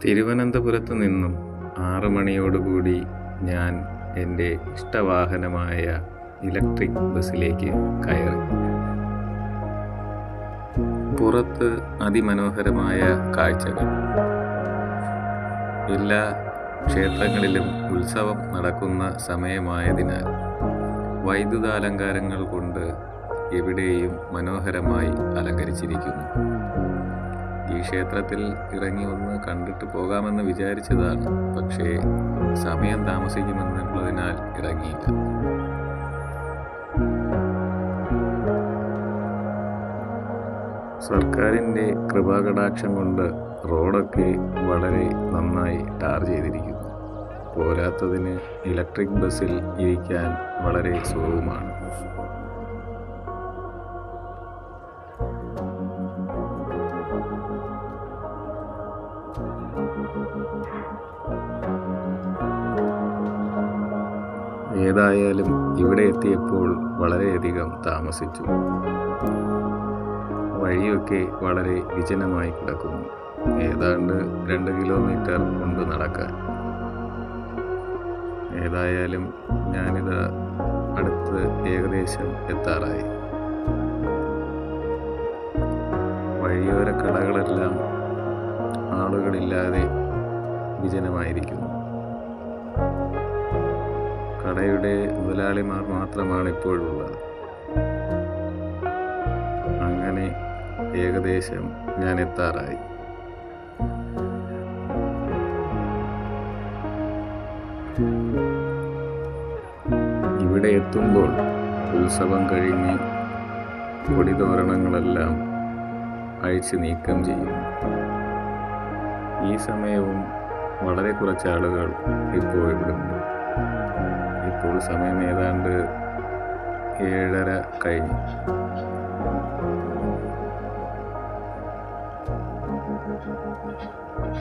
തിരുവനന്തപുരത്ത് നിന്നും 6 മണിയോടുകൂടി ഞാൻ എൻ്റെ ഇഷ്ടവാഹനമായ ഇലക്ട്രിക് ബസ്സിലേക്ക് കയറി. പുറത്ത് അതിമനോഹരമായ കാഴ്ചകൾ. എല്ലാ ക്ഷേത്രങ്ങളിലും ഉത്സവം നടക്കുന്ന സമയമായതിനാൽ വൈദ്യുതാലങ്കാരങ്ങൾ കൊണ്ട് എവിടെയും മനോഹരമായി അലങ്കരിച്ചിരിക്കുന്നു. ഈ ക്ഷേത്രത്തിൽ ഇറങ്ങി ഒന്ന് കണ്ടിട്ട് പോകാമെന്ന് വിചാരിച്ചതാണ്. പക്ഷേ സമയം താമസിക്കുമെന്നുള്ളതിനാൽ ഇറങ്ങിയില്ല. സർക്കാരിൻ്റെ കൃപാകടാക്ഷം കൊണ്ട് റോഡൊക്കെ വളരെ നന്നായി ടാർ ചെയ്തിരിക്കുന്നു. പോരാത്തതിന് ഇലക്ട്രിക് ബസ്സിൽ ഇരിക്കാൻ വളരെ സുഖവുമാണ്. ഏതായാലും ഇവിടെ എത്തിയപ്പോൾ വളരെയധികം താമസിച്ചു. വഴിയൊക്കെ വളരെ വിജനമായി കിടക്കുന്നു. ഏതാണ്ട് 2 കിലോമീറ്റർ കൊണ്ട് നടക്കാൻ. ഏതായാലും ഞാനിത് അടുത്ത് ഏകദേശം എത്താറായി. വഴിയോര കടകളെല്ലാം ആളുകളില്ലാതെ വിജനമായിരിക്കുന്നു. കടയുടെ മുതലാളിമാർ മാത്രമാണ് ഇപ്പോഴുള്ളത്. അങ്ങനെ ഏകദേശം ഞാൻ എത്താറായി. ഇവിടെ എത്തുമ്പോൾ ഉത്സവം കഴിഞ്ഞ് കൊടിതോരണങ്ങളെല്ലാം അഴിച്ച് നീക്കം ചെയ്യുന്നു. ഈ സമയവും വളരെ കുറച്ച് ആളുകൾ ഇപ്പോൾ ഇവിടുണ്ട്. ഇപ്പോൾ സമയം ഏതാണ്ട് 7:30 കഴിഞ്ഞു.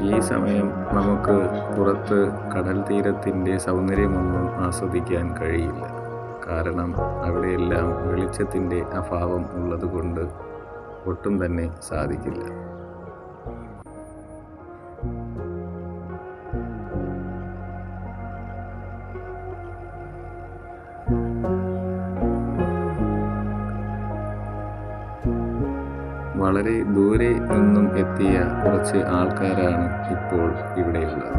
ഈ സമയം നമുക്ക് പുറത്ത് കടൽ തീരത്തിൻ്റെ സൗന്ദര്യമൊന്നും ആസ്വദിക്കാൻ കഴിയില്ല. കാരണം അവിടെയെല്ലാം വെളിച്ചത്തിൻ്റെ അഭാവം ഉള്ളതുകൊണ്ട് ഒട്ടും തന്നെ സാധിക്കില്ല. വളരെ ദൂരെ നിന്നും എത്തിയ കുറച്ച് ആൾക്കാരാണ് ഇപ്പോൾ ഇവിടെയുള്ളത്.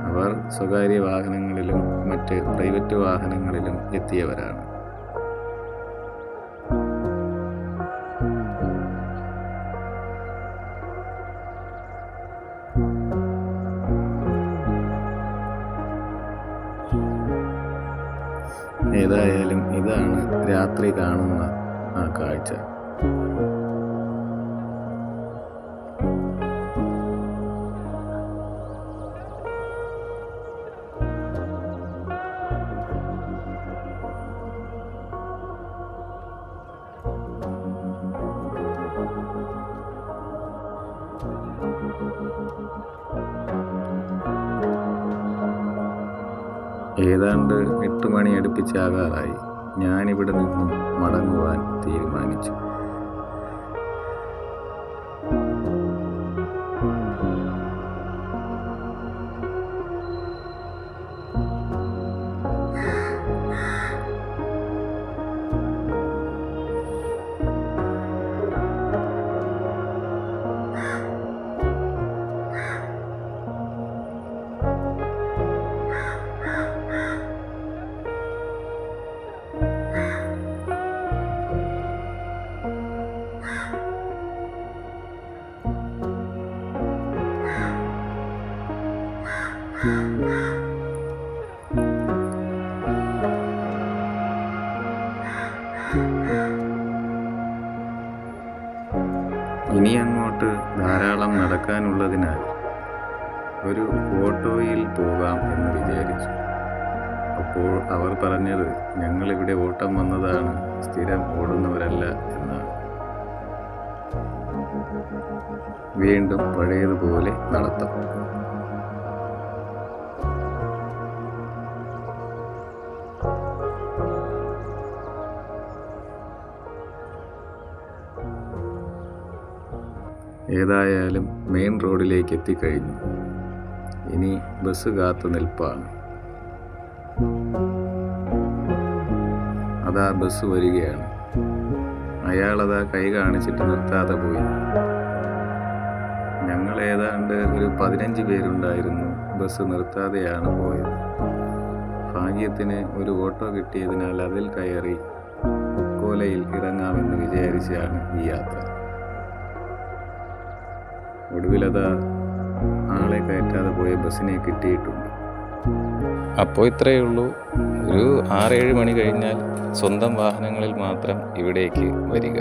അവർ സ്വകാര്യ വാഹനങ്ങളിലും മറ്റ് പ്രൈവറ്റ് വാഹനങ്ങളിലും എത്തിയവരാണ്. ഏതായാലും ഇതാണ് രാത്രി കാണുന്ന ആ കാഴ്ച. ഏതാണ്ട് 8 മണി അടുപ്പിച്ചാകാറായി. ഞാനിവിടെ നിന്നും മടങ്ങുവാൻ തീരുമാനിച്ചു. ഇനി അങ്ങോട്ട് ധാരാളം നടക്കാനുള്ളതിനാൽ ഒരു ഓട്ടോയിൽ പോകാം എന്ന് വിചാരിച്ചു. അപ്പോൾ അവർ പറഞ്ഞത് ഞങ്ങളിവിടെ ഓട്ടം വന്നതാണ്, സ്ഥിരം ഓടുന്നവരല്ല എന്നാണ്. വീണ്ടും പഴയതുപോലെ നടത്തം. ഏതായാലും മെയിൻ റോഡിലേക്ക് എത്തിക്കഴിഞ്ഞു. ഇനി ബസ് കാത്തു നിൽപ്പാണ്. അതാ ബസ് വരികയാണ്. അയാളതാ കൈ കാണിച്ചിട്ട് നിർത്താതെ പോയി. ഞങ്ങൾ ഏതാണ്ട് ഒരു 15 പേരുണ്ടായിരുന്നു. ബസ് നിർത്താതെയാണ് പോയത്. ഭാഗ്യത്തിന് ഒരു ഓട്ടോ കിട്ടിയതിനാൽ അതിൽ കയറി കോലയിൽ ഇറങ്ങാമെന്ന് വിചാരിച്ചാണ് ഈ യാത്ര. ഒടുവിലതാ ആളെ കയറ്റാതെ പോയ ബസ്സിനെ കിട്ടിയിട്ടുണ്ട്. അപ്പോൾ ഇത്രയേ ഉള്ളൂ. ഒരു 6-7 മണി കഴിഞ്ഞാൽ സ്വന്തം വാഹനങ്ങളിൽ മാത്രം ഇവിടേക്ക് വരിക.